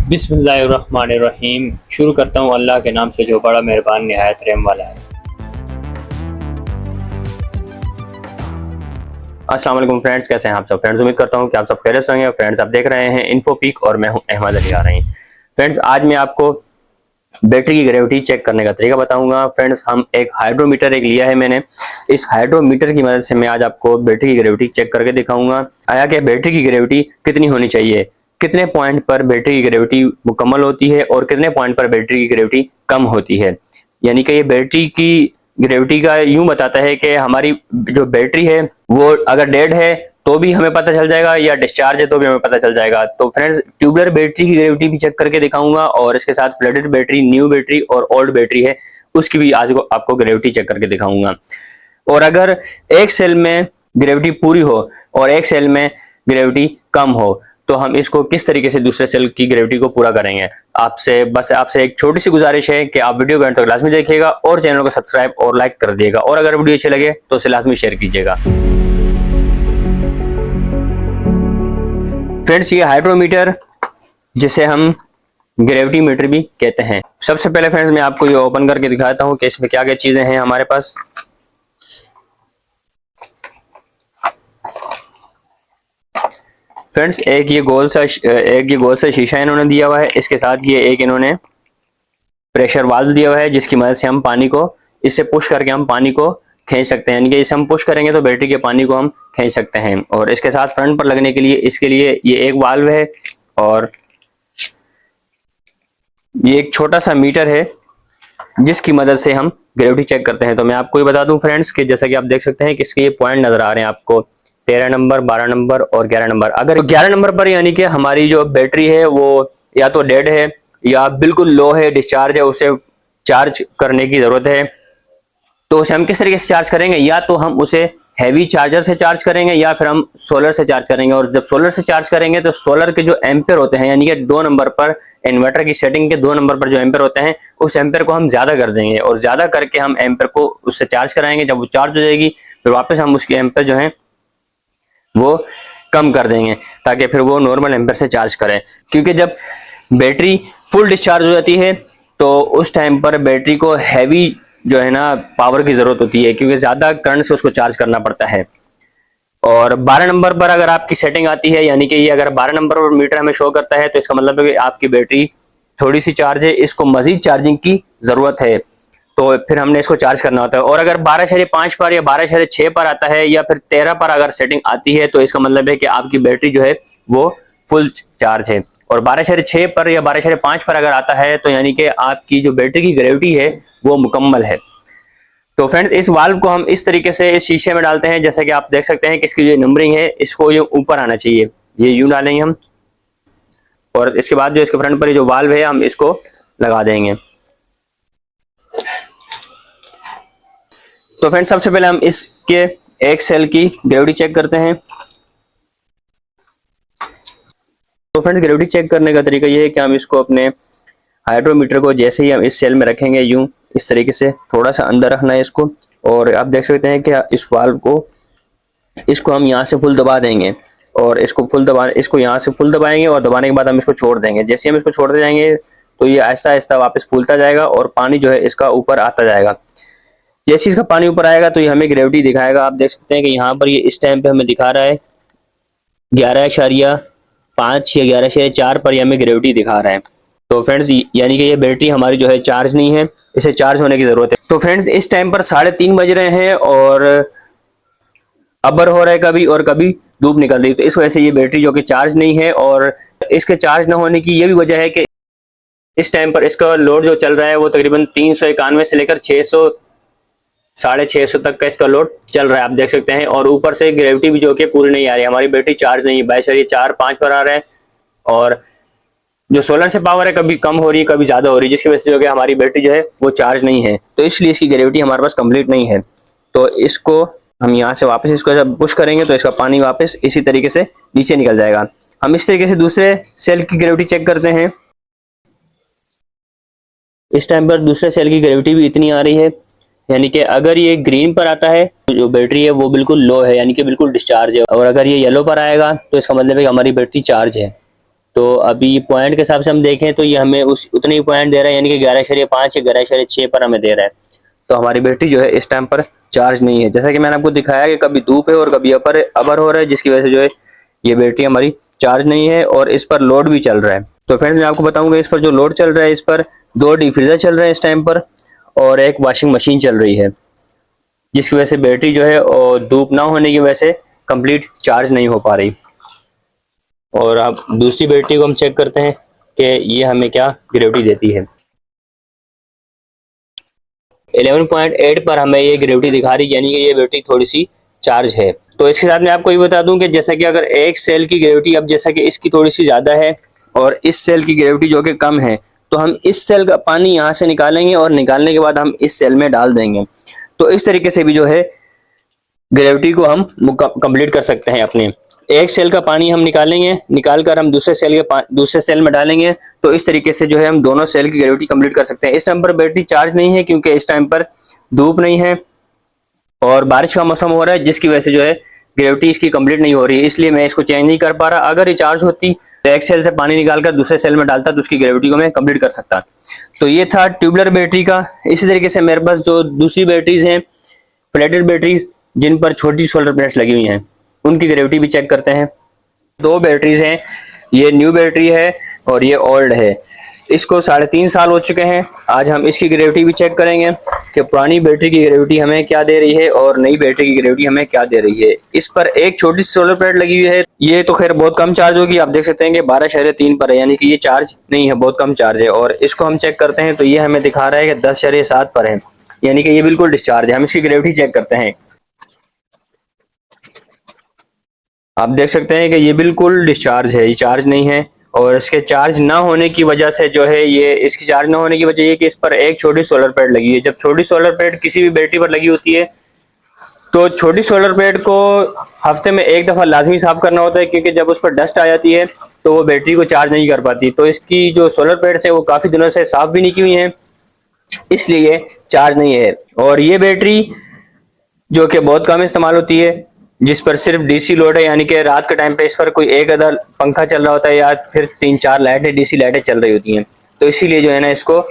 बिस्मिल्लाहिर्रहमानिर्रहीम। शुरू करता हूँ अल्लाह के नाम से जो बड़ा मेहरबान निहायत रहम वाला है। अस्सलाम वालेकुम फ्रेंड्स, कैसे हैं आप सब फ्रेंड्स। उम्मीद करता हूँ कि आप सब खैरियत से होंगे। फ्रेंड्स, आप देख रहे हैं इन्फोपीक और मैं हूँ अहमद अली आरही। फ्रेंड्स, आज मैं आपको बैटरी की ग्रेविटी चेक करने का तरीका बताऊंगा। फ्रेंड्स, हम एक हाइड्रोमीटर लिया है मैंने। इस हाइड्रोमीटर की मदद से मैं आज आपको बैटरी की ग्रेविटी चेक करके दिखाऊंगा। आया कि बैटरी की ग्रेविटी कितनी होनी चाहिए, कितने पॉइंट पर बैटरी की ग्रेविटी मुकम्मल होती है और कितने पॉइंट पर बैटरी की ग्रेविटी कम होती है। यानी कि ये बैटरी की ग्रेविटी का यूं बताता है कि हमारी जो बैटरी है वो अगर डेड है तो भी हमें पता चल जाएगा, या डिस्चार्ज है तो भी हमें पता चल जाएगा। तो फ्रेंड्स, ट्यूबलर बैटरी की ग्रेविटी भी चेक करके दिखाऊंगा और इसके साथ फ्लडेड बैटरी, न्यू बैटरी और ओल्ड बैटरी है उसकी भी आज को आपको ग्रेविटी चेक करके दिखाऊंगा। और अगर एक सेल में ग्रेविटी पूरी हो और एक सेल में ग्रेविटी कम हो तो हम इसको किस तरीके से दूसरे सेल की ग्रेविटी को पूरा करेंगे। आपसे एक छोटी सी गुजारिश है कि आप वीडियो को अंत तक लाजमी देखिएगा और चैनल को सब्सक्राइब और लाइक कर दिएगा, और अगर वीडियो अच्छी लगे तो उसे लाजमी शेयर कीजिएगा। फ्रेंड्स, ये हाइड्रोमीटर जिसे हम ग्रेविटी मीटर भी कहते हैं। सबसे पहले फ्रेंड्स मैं आपको ये ओपन करके दिखाता हूँ कि इसमें क्या क्या चीजें हैं हमारे पास। फ्रेंड्स, एक ये गोल सा शीशा इन्होंने दिया हुआ है। इसके साथ ये एक इन्होंने प्रेशर वाल्व दिया हुआ है जिसकी मदद से हम पानी को इससे पुश करके हम पानी को खींच सकते हैं। यानी कि इसे हम पुश करेंगे तो बैटरी के पानी को हम खींच सकते हैं। और इसके साथ फ्रंट पर लगने के लिए इसके लिए ये एक वाल्व है और ये एक छोटा सा मीटर है जिसकी मदद से हम ग्रेविटी चेक करते हैं। तो मैं आपको ये बता दूं फ्रेंड्स कि जैसा कि आप देख सकते हैं कि इसके ये पॉइंट नजर आ रहे हैं आपको, 13 नंबर, 12 नंबर और 11 नंबर। अगर 11 नंबर पर यानी कि हमारी जो बैटरी है वो या तो डेड है या बिल्कुल लो है, डिस्चार्ज है, उसे चार्ज करने की जरूरत है। तो उसे हम किस तरीके से चार्ज करेंगे, या तो हम उसे हैवी चार्जर से चार्ज करेंगे या फिर हम सोलर से चार्ज करेंगे। और जब सोलर से चार्ज करेंगे तो सोलर के जो एम्पेयर होते हैं, यानी कि 2 नंबर पर इन्वर्टर की सेटिंग के 2 नंबर पर जो एम्पेयर होते हैं उस एम्पेयर को हम ज्यादा कर देंगे और ज्यादा करके हम एम्पेयर को उससे चार्ज कराएंगे। जब वो चार्ज हो जाएगी फिर वापस हम उसके एम्पेयर जो है वो कम कर देंगे ताकि फिर वो नॉर्मल एम्पेयर से चार्ज करें। क्योंकि जब बैटरी फुल डिस्चार्ज हो जाती है तो उस टाइम पर बैटरी को हैवी जो है ना पावर की जरूरत होती है, क्योंकि ज्यादा करंट से उसको चार्ज करना पड़ता है। और 12 नंबर पर अगर आपकी सेटिंग आती है, यानी कि ये अगर 12 नंबर पर मीटर हमें शो करता है तो इसका मतलब है कि आपकी बैटरी थोड़ी सी चार्ज है, इसको मजीद चार्जिंग की जरूरत है, तो फिर हमने इसको चार्ज करना होता है। और अगर 12.5 पर या 12.6 पर आता है या फिर 13 पर अगर सेटिंग आती है तो इसका मतलब है कि आपकी बैटरी जो है वो फुल चार्ज है। और 12.6 पर या 12.5 पर अगर आता है तो यानी कि आपकी जो बैटरी की ग्रेविटी है वो मुकम्मल है। तो फ्रेंड्स, इस वाल्व को हम इस तरीके से इस शीशे में डालते हैं। जैसा कि आप देख सकते हैं कि इसकी जो नंबरिंग है इसको ये ऊपर आना चाहिए, ये यूं डालेंगे हम। और इसके बाद जो इसके फ्रंट पर जो वाल्व है हम इसको लगा देंगे। तो फ्रेंड्स, सबसे पहले हम इसके एक सेल की ग्रेविटी चेक करते हैं। तो फ्रेंड्स, ग्रेविटी चेक करने का तरीका ये है कि हम इसको अपने हाइड्रोमीटर को जैसे ही हम इस सेल में रखेंगे यूं इस तरीके से थोड़ा सा अंदर रखना है इसको, और आप देख सकते हैं कि इस वाल्व को इसको हम यहाँ से फुल दबा देंगे और इसको यहाँ से फुल दबाएंगे और दबाने के बाद हम इसको छोड़ देंगे। जैसे हम इसको छोड़ते जाएंगे तो ये आहिस्ता आहिस्ता वापस फूलता जाएगा और पानी जो है इसका ऊपर आता जाएगा। जैसे इसका पानी ऊपर आएगा तो ये हमें ग्रेविटी दिखाएगा। आप देख सकते हैं कि यहाँ पर ये इस टाइम पे हमें दिखा रहा है 11.5 या 11.4 पर ये हमें ग्रेविटी दिखा रहा है। तो फ्रेंड्स, यानी कि ये बैटरी हमारी जो है चार्ज नहीं है, इसे चार्ज होने की जरूरत है। तो फ्रेंड्स, इस टाइम पर 3:30 बज रहे हैं और अबर हो रहा है कभी और कभी धूप निकल रही है। तो इस वजह से ये बैटरी जो कि चार्ज नहीं है, और इसके चार्ज न होने की ये भी वजह है कि इस टाइम पर इसका लोड जो चल रहा है वो तकरीबन 391 से लेकर 600 650 तक का इसका लोड चल रहा है, आप देख सकते हैं। और ऊपर से ग्रेविटी भी जो कि पूरी नहीं आ रही है, हमारी बैटरी चार्ज नहीं है, 22.4-5 पर आ रहा है। और जो सोलर से पावर है कभी कम हो रही है कभी ज्यादा हो रही है, जिसकी वजह से जो कि हमारी बैटरी जो है वो चार्ज नहीं है, तो इसलिए इसकी ग्रेविटी हमारे पास कंप्लीट नहीं है। तो इसको हम यहाँ से वापस इसको जब पुश करेंगे तो इसका पानी वापस इसी तरीके से नीचे निकल जाएगा। हम इस तरीके से दूसरे सेल की ग्रेविटी चेक करते हैं। इस टाइम पर दूसरे सेल की ग्रेविटी भी इतनी आ रही है, यानी कि अगर ये ग्रीन पर आता है तो जो बैटरी है वो बिल्कुल लो है, यानी कि बिल्कुल डिस्चार्ज है। और अगर ये येलो पर आएगा तो इसका मतलब है कि हमारी बैटरी चार्ज है। तो अभी पॉइंट के हिसाब से हम देखें तो ये हमें उस उतने ही पॉइंट दे रहा है, यानी कि 11.5 या 11.6 पर हमें दे रहा है। तो हमारी बैटरी जो है इस टाइम पर चार्ज नहीं है। जैसा कि मैंने आपको दिखाया कि कभी धूप है और कभी अबर हो रहा है, जिसकी वजह से जो है ये बैटरी हमारी चार्ज नहीं है और इस पर लोड भी चल रहा है। तो फ्रेंड्स मैं आपको बताऊंगा इस पर जो लोड चल रहा है, इस पर 2 डिफ्यूजर चल रहे हैं इस टाइम पर और एक वॉशिंग मशीन चल रही है, जिसकी वजह से बैटरी जो है और धूप ना होने की वजह से कंप्लीट चार्ज नहीं हो पा रही। और अब दूसरी बैटरी को हम चेक करते हैं कि ये हमें क्या ग्रेविटी देती है। 11.8 पर हमें ये ग्रेविटी दिखा रही है, यानी कि ये बैटरी थोड़ी सी चार्ज है। तो इसके साथ मैं आपको ये बता दूं कि जैसा कि अगर एक सेल की ग्रेविटी, अब जैसा कि इसकी थोड़ी सी ज्यादा है और इस सेल की ग्रेविटी जो कि कम है, तो हम इस सेल का पानी यहाँ से निकालेंगे और निकालने के बाद हम इस सेल में डाल देंगे। तो इस तरीके से भी जो है ग्रेविटी को हम कंप्लीट कर सकते हैं। अपने एक सेल का पानी हम निकालेंगे, निकाल कर हम दूसरे सेल में डालेंगे, तो इस तरीके से जो है हम दोनों सेल की ग्रेविटी कंप्लीट कर सकते हैं। इस टाइम पर बैटरी चार्ज नहीं है क्योंकि इस टाइम पर धूप नहीं है और बारिश का मौसम हो रहा है, जिसकी वजह से जो है ग्रेविटी इसकी कंप्लीट नहीं हो रही है, इसलिए मैं इसको चेंज नहीं कर पा रहा। अगर ये चार्ज होती तो एक सेल से पानी निकालकर दूसरे सेल में डालता तो उसकी ग्रेविटी को मैं कंप्लीट कर सकता। तो ये था ट्यूबलर बैटरी का। इसी तरीके से मेरे पास जो दूसरी बैटरीज हैं, फ्लैटेड बैटरीज, जिन पर छोटी सोलर प्लेट्स लगी हुई हैं, उनकी ग्रेविटी भी चेक करते हैं। 2 बैटरीज हैं, ये न्यू बैटरी है और ये ओल्ड है। इसको 3.5 साल हो चुके हैं। आज हम इसकी ग्रेविटी भी चेक करेंगे कि पुरानी बैटरी की ग्रेविटी हमें क्या दे रही है और नई बैटरी की ग्रेविटी हमें क्या दे रही है। इस पर एक छोटी सी सोलर प्लेट लगी हुई है, ये तो खैर बहुत कम चार्ज होगी। आप देख सकते हैं कि 12.3 पर है, यानी कि ये चार्ज नहीं है, बहुत कम चार्ज है। और इसको हम चेक करते हैं तो ये हमें दिखा रहा है कि 10.7 पर है, यानी कि ये बिल्कुल डिस्चार्ज है। हम इसकी ग्रेविटी चेक करते हैं। आप देख सकते हैं कि ये बिल्कुल डिस्चार्ज है, ये चार्ज नहीं है। और इसके चार्ज ना होने की वजह से जो है, ये इसकी चार्ज ना होने की वजह ये कि इस पर एक छोटी सोलर प्लेट लगी है। जब छोटी सोलर प्लेट किसी भी बैटरी पर लगी होती है तो छोटी सोलर प्लेट को हफ्ते में एक दफा लाजमी साफ करना होता है, क्योंकि जब उस पर डस्ट आ जाती है तो वो बैटरी को चार्ज नहीं कर पाती। तो इसकी जो सोलर प्लेट्स है वो काफी दिनों से साफ भी नहीं की हुई है, इसलिए चार्ज नहीं है। और ये बैटरी जो कि बहुत कम इस्तेमाल होती है, जिस पर सिर्फ डीसी लोड है, यानी कि रात के टाइम पे इस पर कोई एक अदर पंखा चल रहा होता है या फिर 3-4 लाइटें, डीसी लाइटें चल रही होती हैं। तो इसीलिए जो है ना, इसको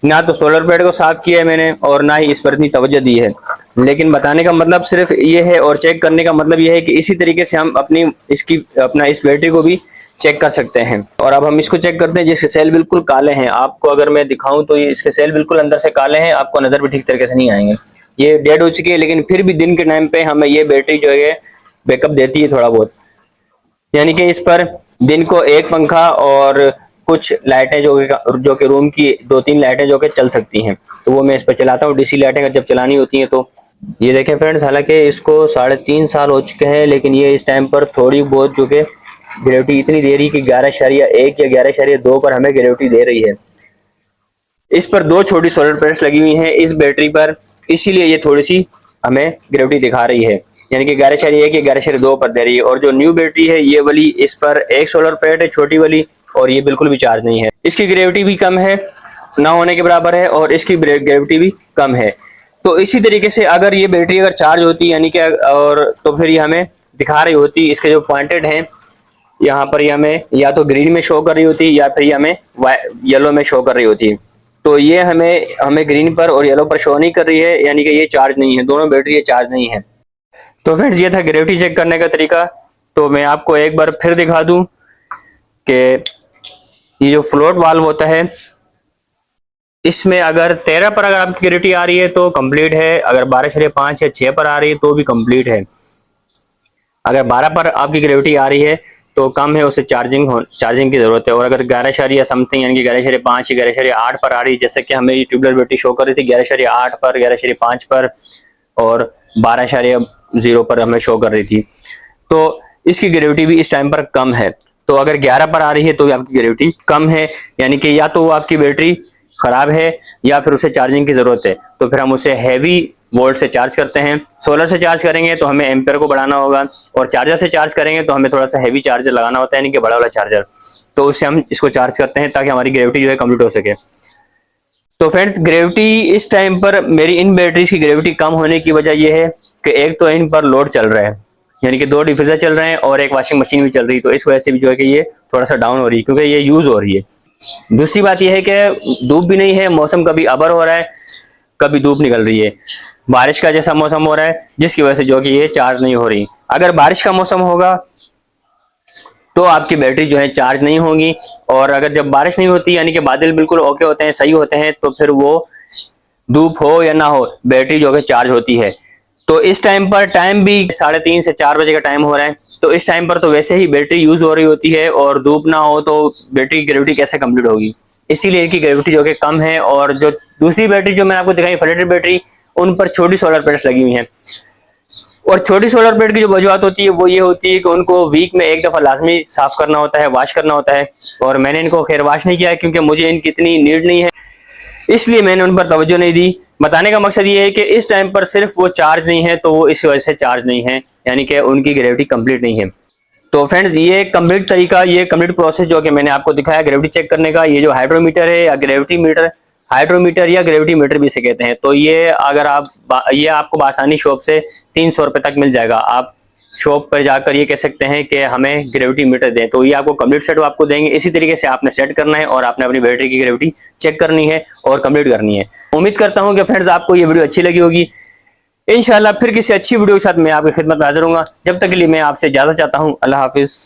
ना तो सोलर प्लेट को साफ किया है मैंने और ना ही इस पर इतनी तवज्जो दी है। लेकिन बताने का मतलब सिर्फ ये है और चेक करने का मतलब ये है कि इसी तरीके से हम अपना इस बैटरी को भी चेक कर सकते हैं। और अब हम इसको चेक करते हैं, जिसके सेल बिल्कुल काले हैं। आपको अगर मैं दिखाऊं तो ये इसके सेल बिल्कुल अंदर से काले हैं, आपको नजर भी ठीक तरीके से नहीं आएंगे। ये डेड हो चुकी है, लेकिन फिर भी दिन के टाइम पे हमें ये बैटरी जो है बैकअप देती है थोड़ा बहुत। यानी कि इस पर दिन को एक पंखा और कुछ लाइटें जो कि रूम की 2-3 लाइटें जो कि चल सकती हैं, तो वो मैं इस पर चलाता हूँ। डीसी लाइटें जब चलानी होती हैं तो ये देखें फ्रेंड्स, हालांकि इसको 3.5 साल हो चुके हैं, लेकिन ये इस टाइम पर थोड़ी बहुत जो कि ग्रेविटी इतनी दे रही कि 11.1 या 11.2 पर हमें ग्रेविटी दे रही है। इस पर 2 छोटी सोलर प्लेट्स लगी हुई हैं इस बैटरी पर, इसीलिए ये थोड़ी सी हमें ग्रेविटी दिखा रही है, यानी कि 11.1 या 11.2 पर दे रही है। और जो न्यू बैटरी है ये वाली, इस पर एक सोलर प्लेट है छोटी वाली और ये बिल्कुल भी चार्ज नहीं है। इसकी ग्रेविटी भी कम है, ना होने के बराबर है, और इसकी ग्रेविटी भी कम है। तो इसी तरीके से अगर ये बैटरी अगर चार्ज होती, यानी कि और तो फिर ये हमें दिखा रही होती, इसके जो पॉइंटेड हैं यहाँ पर, ये हमें या तो ग्रीन में शो कर रही होती या फिर ये हमें येलो में शो कर रही होती। तो ये हमें ग्रीन पर और येलो पर शो नहीं कर रही है, यानी कि ये चार्ज नहीं है, दोनों बैटरी ये चार्ज नहीं है। तो फ्रेंड्स ये था ग्रेविटी चेक करने का तरीका। तो मैं आपको एक बार फिर दिखा दूं कि ये जो फ्लोट वाल्व होता है, इसमें अगर 13 पर अगर आपकी ग्रेविटी आ रही है तो कंप्लीट है, अगर 12.5 या 6 पर आ रही है तो भी कंप्लीट है। अगर 12 पर आपकी ग्रेविटी आ रही है तो कम है, उसे चार्जिंग की जरूरत है। और अगर 11 समथिंग यानी कि 11.5 या 11.8 पर आ रही है, जैसे कि हमें ये ट्यूबलर बैटरी शो कर रही थी 11.8 पर, 11.5 पर और 12.0 पर हमें शो कर रही थी, तो इसकी ग्रेविटी भी इस टाइम पर कम है। तो अगर 11 पर आ रही है तो भी आपकी ग्रेविटी कम है, यानी कि या तो वो आपकी बैटरी खराब है या फिर उसे चार्जिंग की जरूरत है। तो फिर हम उसे हैवी वोल्ट से चार्ज करते हैं। सोलर से चार्ज करेंगे तो हमें एम्पेयर को बढ़ाना होगा, और चार्जर से चार्ज करेंगे तो हमें थोड़ा सा हैवी चार्जर लगाना होता है, यानी कि बड़ा वाला चार्जर। तो उससे हम इसको चार्ज करते हैं ताकि हमारी ग्रेविटी जो है कंप्लीट हो सके। तो फ्रेंड्स ग्रेविटी इस टाइम पर मेरी इन बैटरीज की ग्रेविटी कम होने की वजह यह है कि एक तो इन पर लोड चल रहा है, यानी कि 2 डिफ्यूजर चल रहे हैं और एक वॉशिंग मशीन भी चल रही है, तो इस वजह से भी जो है कि ये थोड़ा सा डाउन हो रही है, क्योंकि ये यूज हो रही है। दूसरी बात ये है कि धूप भी नहीं है, मौसम कभी अबर हो रहा है, कभी धूप निकल रही है, बारिश का जैसा मौसम हो रहा है, जिसकी वजह से जो कि ये चार्ज नहीं हो रही। अगर बारिश का मौसम होगा तो आपकी बैटरी जो है चार्ज नहीं होगी, और अगर जब बारिश नहीं होती यानी कि बादल बिल्कुल ओके होते हैं, सही होते हैं, तो फिर वो धूप हो या ना हो बैटरी जो है चार्ज होती है। तो इस टाइम पर टाइम भी 3:30 से 4 बजे का टाइम हो रहा है, तो इस टाइम पर तो वैसे ही बैटरी यूज हो रही होती है, और धूप ना हो तो बैटरी की ग्रेविटी कैसे कंप्लीट होगी। इसीलिए इनकी ग्रेविटी जो कि कम है। और जो दूसरी बैटरी जो मैंने आपको दिखाई फलेटेड बैटरी, उन पर छोटी सोलर प्लेट्स लगी हुई हैं। और छोटी सोलर प्लेट की जो वजूहत होती है वो ये होती है कि उनको वीक में एक दफा लाजमी साफ करना होता है, वॉश करना होता है, और मैंने इनको खैर वॉश नहीं किया है क्योंकि मुझे इनकी इतनी नीड नहीं है, इसलिए मैंने उन पर तवज्जो नहीं दी। बताने का मकसद ये है कि इस टाइम पर सिर्फ वो चार्ज नहीं है, तो वो इस वजह से चार्ज नहीं है, यानी कि उनकी ग्रेविटी कंप्लीट नहीं है। तो फ्रेंड्स, ये कंप्लीट तरीका, ये कंप्लीट प्रोसेस जो कि मैंने आपको दिखाया ग्रेविटी चेक करने का, ये जो हाइड्रोमीटर है या ग्रेविटी मीटर, हाइड्रोमीटर या ग्रेविटी मीटर भी इसे कहते हैं, तो ये अगर ये आपको आसानी शॉप से 300 रुपए तक मिल जाएगा। आप शॉप पर जाकर ये कह सकते हैं कि हमें ग्रेविटी मीटर दें, तो ये आपको कंप्लीट सेट आपको देंगे। इसी तरीके से आपने सेट करना है और आपने अपनी बैटरी की ग्रेविटी चेक करनी है और कंप्लीट करनी है। उम्मीद करता हूं कि फ्रेंड्स आपको ये वीडियो अच्छी लगी होगी। इंशाल्लाह फिर किसी अच्छी वीडियो के साथ मैं आपकी खिदमत में हाजिर हूंगा। जब तक के लिए मैं आपसे इजाजत चाहता हूं। अल्लाह हाफिज।